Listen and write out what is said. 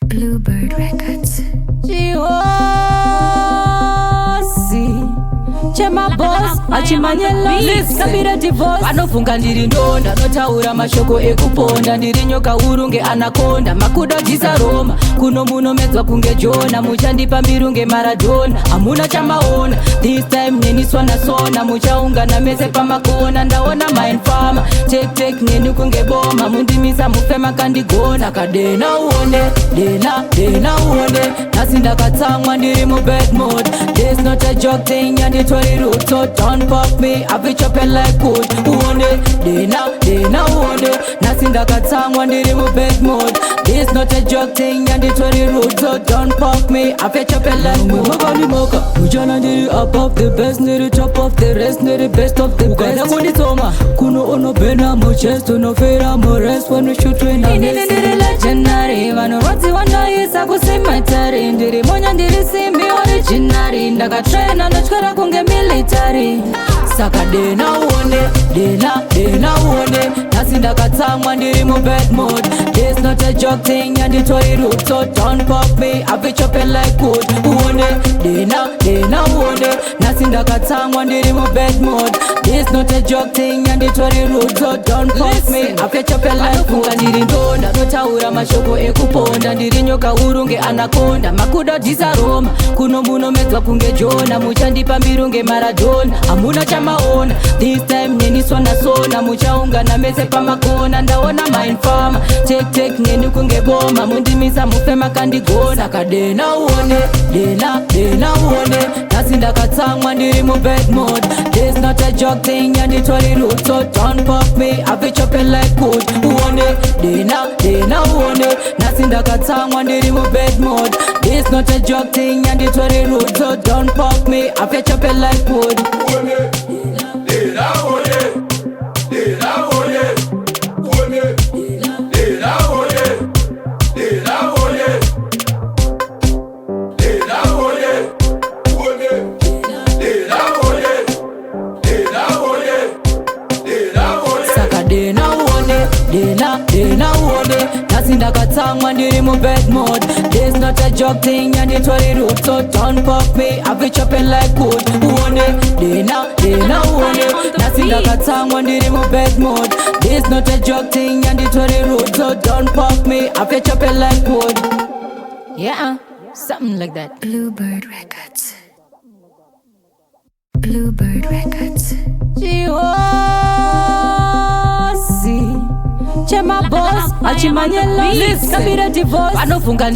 Bluebird Records. Chema boss, achimanyela list kabira divorce. Vanofunga ndiri ndonda, notaura mashoko ekuponda. Ndiri nyoka urunge anakonda, makudo dzisaroma. Kuno munomedzwa kunge Jona, muchandipa mbirunge Maradona. Hamuna chamaona, this time neniswa nasona. Muchaungana mese pamakona, ndaona mind farmer. Take neni kunge boma, mundimisa mufema kandigona. Kadena uone, dena uone. Nasi ndakatsamwa ndiri mu bad mode. This not a joke thing and it rude, so don't pop me, I be chopping like wood. Uone, dena uone. Nasi ndakatsamwa ndiri mu bad mode. This not a joke thing and it's very rude, so don't pop me, I be chopping like wood. Mugani moka, ujana ndiri up of the best, ndiri top of the rest, ndiri best of the best. Ukana kunitoma, kuno ono bena mo chest, uno fera mo rest, when we shoot when I miss. Ndiri legendary, vano roti wanda isa kusima tari. Ndiri monya ndiri simbi originary. Ndakatraina nochkara kunge military. Saka dena uone, dena uone. Nasi ndakatsamwa ndiri mu bad mode. This not a joke thing and it's very rude, so don't pop me, I be chopping like wood. Uone, dena uone. Nasi ndakatsamwa ndiri mu bad mode. This not a joke thing and it's very rude, so don't pop me, I be chopping like wood. Ndiri ndonda, notaura mashoko ekuponda. Ndiri nyoka urunge anakonda, makudo dzisaroma. Kuno munomedzwa kunge Jona, muchandipa mbirunge Maradona. Hamuna chamaona, this time neniswa nasona. Muchaungana mese pamakona, ndaona mind farmer. Take neni kunge boma, mundimisa mufema kandigona. Kadena uone, dena uone. Nasi ndakatsamwa ndiri mu bad mode. This not a joke thing and it's very rude, so don't pop me, I be chopping like wood. Uone, dena uone. Nasi ndakatsamwa ndiri mu bad mode. This not a joke thing and it's very rude, so don't pop me, I be chopping like wood. Uone, dena uone. Dena uone. Uone, dena uone. Dena uone. Dena uone. Uone, dena uone. Dena uone. Dena uone. Saka dena uone, dena uone. Nasi ndakatsamwa ndiri mu bad mode. This not a joke thing and it's very rude, so don't pop me, I be chopping like wood. Uone, dena uone. Nasi ndakatsamwa ndiri mu bad mode. This not a joke thing and it's very rude, so don't pop me, I be chopping like wood. Yeah, something like that. Bluebird Records. Bluebird Records. Chema boss, achimanyela list kabira divorce. Vanofunga